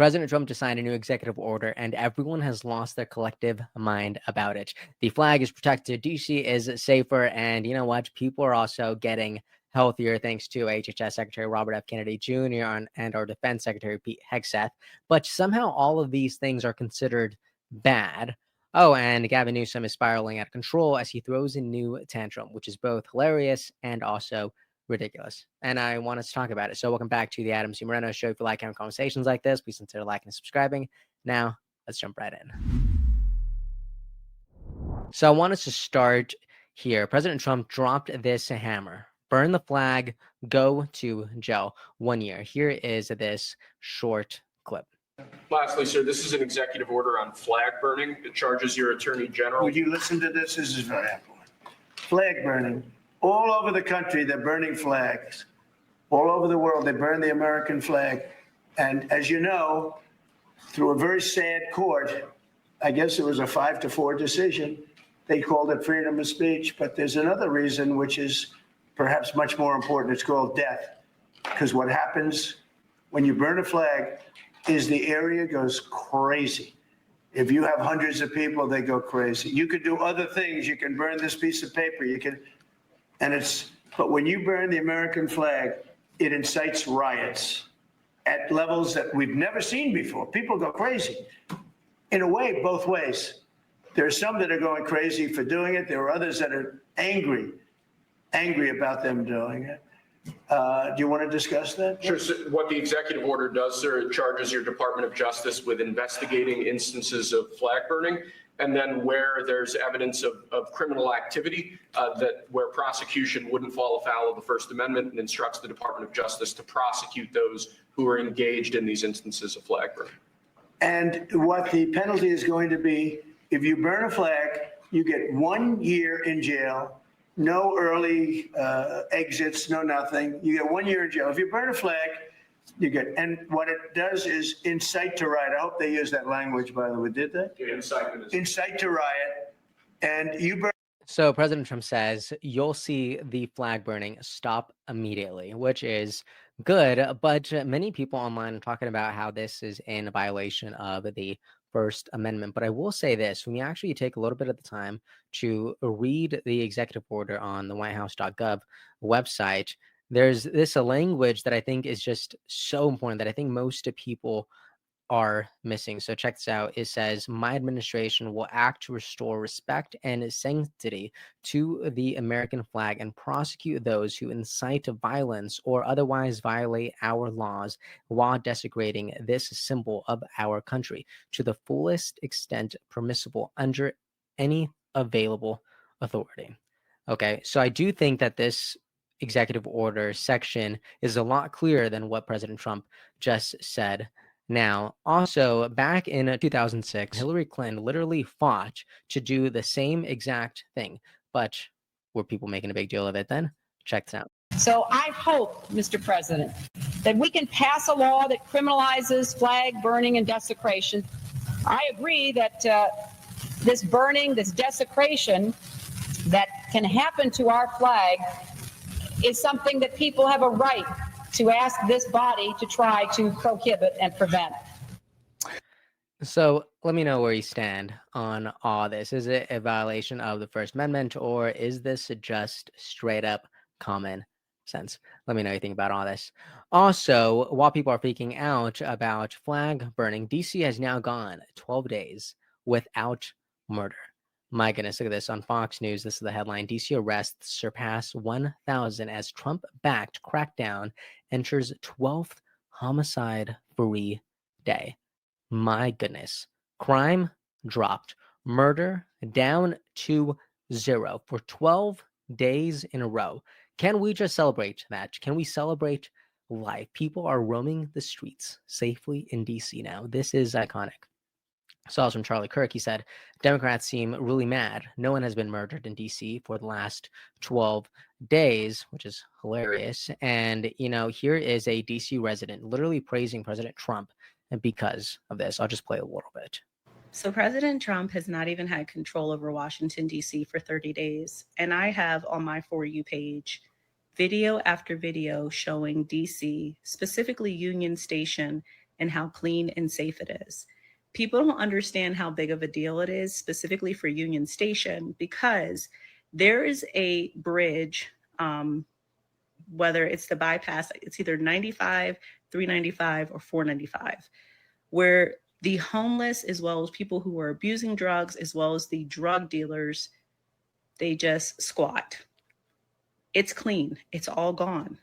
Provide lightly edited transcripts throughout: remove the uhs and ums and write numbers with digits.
President Trump just signed a new executive order, and everyone has lost their collective mind about it. The flag is protected, DC is safer, and you know what? People are also getting healthier thanks to HHS Secretary Robert F. Kennedy Jr. and our Defense Secretary Pete Hegseth. But somehow all of these things are considered bad. Oh, and Gavin Newsom is spiraling out of control as he throws a new tantrum, which is both hilarious and also ridiculous. And I want us to talk about it. So welcome back to the Adam C. Moreno Show. If you like having conversations like this, please consider liking and subscribing. Now, let's jump right in. So I want us to start here. President Trump dropped this hammer. Burn the flag, go to jail 1 year. Here is this short clip. Lastly, sir, this is an executive order on flag burning. It charges your attorney general. Would you listen to this? This is very important. Flag burning. All over the country, they're burning flags. All over the world, they burn the American flag. And as you know, through a very sad court, I guess it was a 5-4 decision, they called it freedom of speech. But there's another reason, which is perhaps much more important. It's called death. Because what happens when you burn a flag is the area goes crazy. If you have hundreds of people, they go crazy. You could do other things. You can burn this piece of paper. You can. But when you burn the American flag, it incites riots at levels that we've never seen before. People go crazy. In a way, both ways. There are some that are going crazy for doing it. There are others that are angry about them doing it. Do you want to discuss that? Sure. So what the executive order does, sir, it charges your Department of Justice with investigating instances of flag burning. And then where there's evidence of criminal activity, where prosecution wouldn't fall afoul of the First Amendment, and instructs the Department of Justice to prosecute those who are engaged in these instances of flag burning. And what the penalty is going to be, if you burn a flag, you get 1 year in jail, no early exits, no nothing. You get 1 year in jail. If you burn a flag, you get, and what it does is incite to riot. I hope they use that language, by the way. Did they? Yeah, incite to riot. And you burn. So President Trump says you'll see the flag burning stop immediately, which is good. But many people online are talking about how this is in violation of the First Amendment. But I will say this, when you actually take a little bit of the time to read the executive order on the whitehouse.gov website, there's this a language that I think is just so important that I think most people are missing. So check this out. It says, my administration will act to restore respect and sanctity to the American flag and prosecute those who incite violence or otherwise violate our laws while desecrating this symbol of our country to the fullest extent permissible under any available authority. Okay, so I do think that this executive order section is a lot clearer than what President Trump just said. Now, also back in 2006, Hillary Clinton literally fought to do the same exact thing, but were people making a big deal of it then? Check this out. So I hope, Mr. President, that we can pass a law that criminalizes flag burning and desecration. I agree that this burning, this desecration that can happen to our flag is something that people have a right to ask this body to try to prohibit and prevent. So let me know where you stand on all this. Is it a violation of the First Amendment, or is this just straight up common sense? Let me know what you think about all this. Also, while people are freaking out about flag burning, DC has now gone 12 days without murder. My goodness, look at this on Fox News. This is the headline. DC arrests surpass 1,000 as Trump-backed crackdown enters 12th homicide-free day. My goodness. Crime dropped. Murder down to 0 for 12 days in a row. Can we just celebrate that? Can we celebrate life? People are roaming the streets safely in DC now. This is iconic. Saw this from Charlie Kirk. He said, Democrats seem really mad. No one has been murdered in DC for the last 12 days, which is hilarious. And, you know, here is a DC resident literally praising President Trump because of this. I'll just play a little bit. So President Trump has not even had control over Washington, D.C. for 30 days. And I have on my For You page video after video showing D.C., specifically Union Station, and how clean and safe it is. People don't understand how big of a deal it is, specifically for Union Station, because there is a bridge, whether it's the bypass, it's either 95, 395, or 495, where the homeless, as well as people who are abusing drugs, as well as the drug dealers, they just squat. It's clean. It's all gone.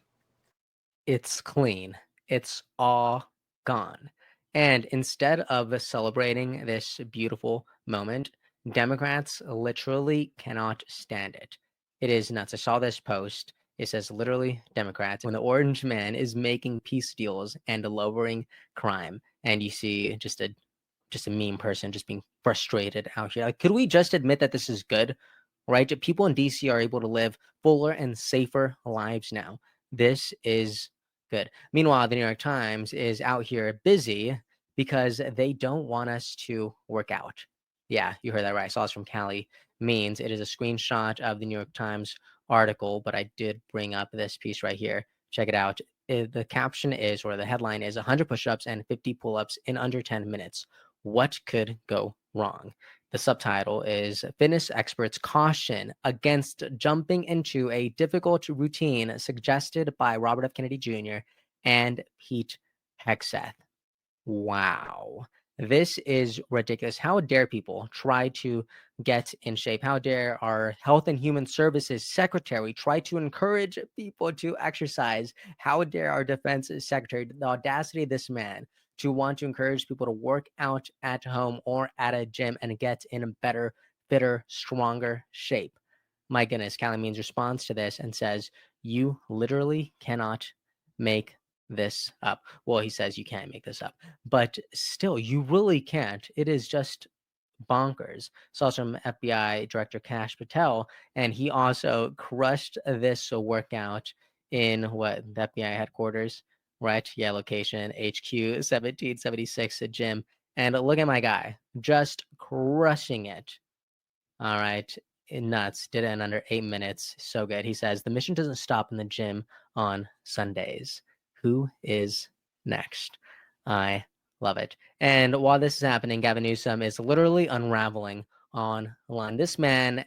It's clean. It's all gone. And instead of celebrating this beautiful moment, Democrats literally cannot stand it. It is nuts. I saw this post. It says literally Democrats when the orange man is making peace deals and lowering crime. And you see just a mean person just being frustrated out here. Like, could we just admit that this is good? Right? People in DC are able to live fuller and safer lives now. This is good. Meanwhile, the New York Times is out here busy because they don't want us to work out. Yeah, you heard that right. I saw this from Callie Means. It is a screenshot of the New York Times article, but I did bring up this piece right here. Check it out. The caption is, or the headline is, 100 push-ups and 50 pull-ups in under 10 minutes. What could go wrong? The subtitle is Fitness Experts Caution Against Jumping into a Difficult Routine Suggested by Robert F. Kennedy Jr. and Pete Hegseth. Wow. This is ridiculous. How dare people try to get in shape? How dare our Health and Human Services Secretary try to encourage people to exercise? How dare our Defense Secretary, the audacity of this man, to want to encourage people to work out at home or at a gym and get in a better, fitter, stronger shape. My goodness, Callie Means responds to this and says, you literally cannot make this up. Well, he says you can't make this up, but still, you really can't. It is just bonkers. Saw some FBI Director Kash Patel, and he also crushed this workout in what, the FBI headquarters, right? Yeah, location HQ 1776 gym. And look at my guy, just crushing it. All right. Nuts. Did it in under 8 minutes. So good. He says the mission doesn't stop in the gym on Sundays. Who is next? I love it. And while this is happening, Gavin Newsom is literally unraveling online. This man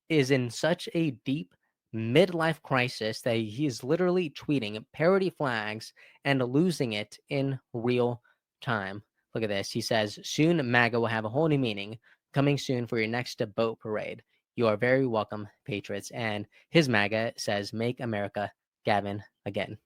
is in such a deep midlife crisis that he is literally tweeting parody flags and losing it in real time. Look at this. He says, soon MAGA will have a whole new meaning. Coming soon for your next boat parade. You are very welcome, Patriots. And his MAGA says, make America Gavin again.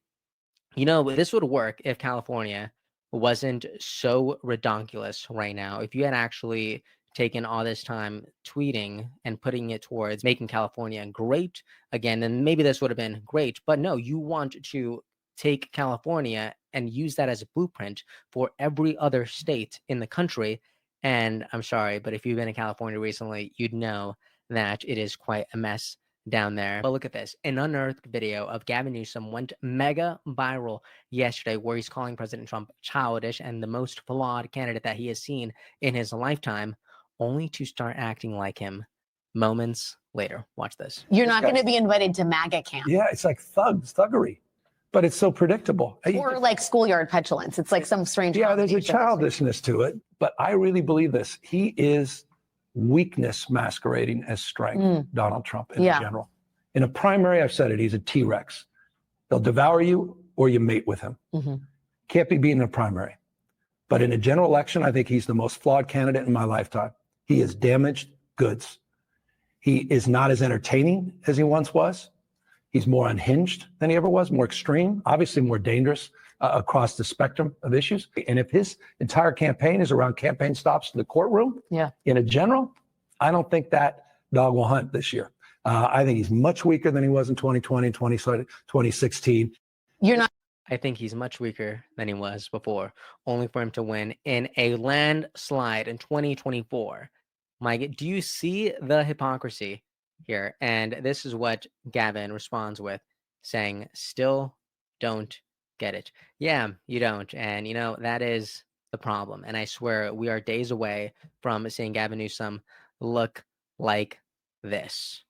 You know, this would work if California wasn't so redonkulous right now. If you had actually taken all this time tweeting and putting it towards making California great again, then maybe this would have been great. But no, you want to take California and use that as a blueprint for every other state in the country. And I'm sorry, but if you've been in California recently, you'd know that it is quite a mess down there. But look at this. An unearthed video of Gavin Newsom went mega viral yesterday where he's calling President Trump childish and the most flawed candidate that he has seen in his lifetime, only to start acting like him moments later. Watch this. You're not going to be invited to MAGA camp. Yeah, it's like thuggery, but it's so predictable. Or like schoolyard petulance. It's like some strange. Yeah, there's a combination. childishness to it, but I really believe this. He is weakness masquerading as strength, Donald Trump in general. In a primary, I've said it, he's a T-Rex. They'll devour you or you mate with him. Can't be beaten in a primary. But in a general election, I think he's the most flawed candidate in my lifetime. He is damaged goods. He is not as entertaining as he once was. He's more unhinged than he ever was, more extreme, obviously more dangerous across the spectrum of issues. And if his entire campaign is around campaign stops in the courtroom, in a general, I don't think that dog will hunt this year. I think he's much weaker than he was in 2020 and 2016. You're not. I think he's much weaker than he was before, only for him to win in a landslide in 2024. Mike, do you see the hypocrisy here? And this is what Gavin responds with, saying, still don't get it. Yeah, you don't. And, you know, that is the problem. And I swear we are days away from seeing Gavin Newsom look like this.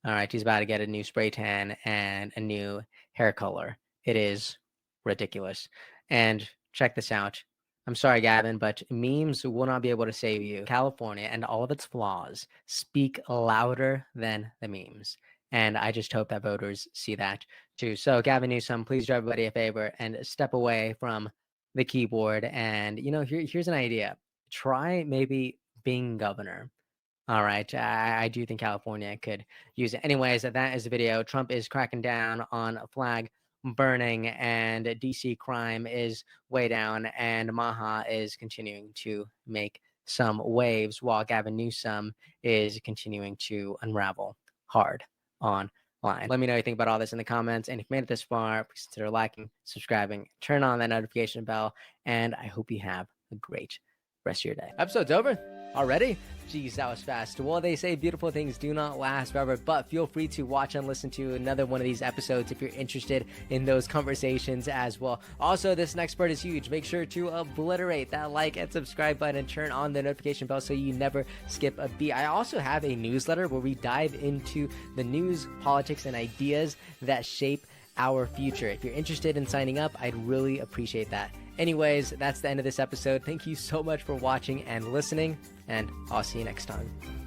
All right, he's about to get a new spray tan and a new hair color. It is ridiculous. And check this out. I'm sorry, Gavin, but memes will not be able to save you. California and all of its flaws speak louder than the memes. And I just hope that voters see that too. So, Gavin Newsom, please do everybody a favor and step away from the keyboard. And, here's an idea. Try maybe being governor. All right. I do think California could use it. Anyways, that is the video. Trump is cracking down on flag burning, and DC crime is way down, and Maha is continuing to make some waves while Gavin Newsom is continuing to unravel hard online. Let me know what you think about all this in the comments. And if you made it this far, please consider liking, subscribing, turn on that notification bell, and I hope you have a great rest of your day. Episode's over already? Geez, that was fast. Well, they say beautiful things do not last forever, but feel free to watch and listen to another one of these episodes if you're interested in those conversations as well. Also, this next part is huge. Make sure to obliterate that like and subscribe button and turn on the notification bell so you never skip a beat. I also have a newsletter where we dive into the news, politics, and ideas that shape our future. If you're interested in signing up, I'd really appreciate that. Anyways, that's the end of this episode. Thank you so much for watching and listening, and I'll see you next time.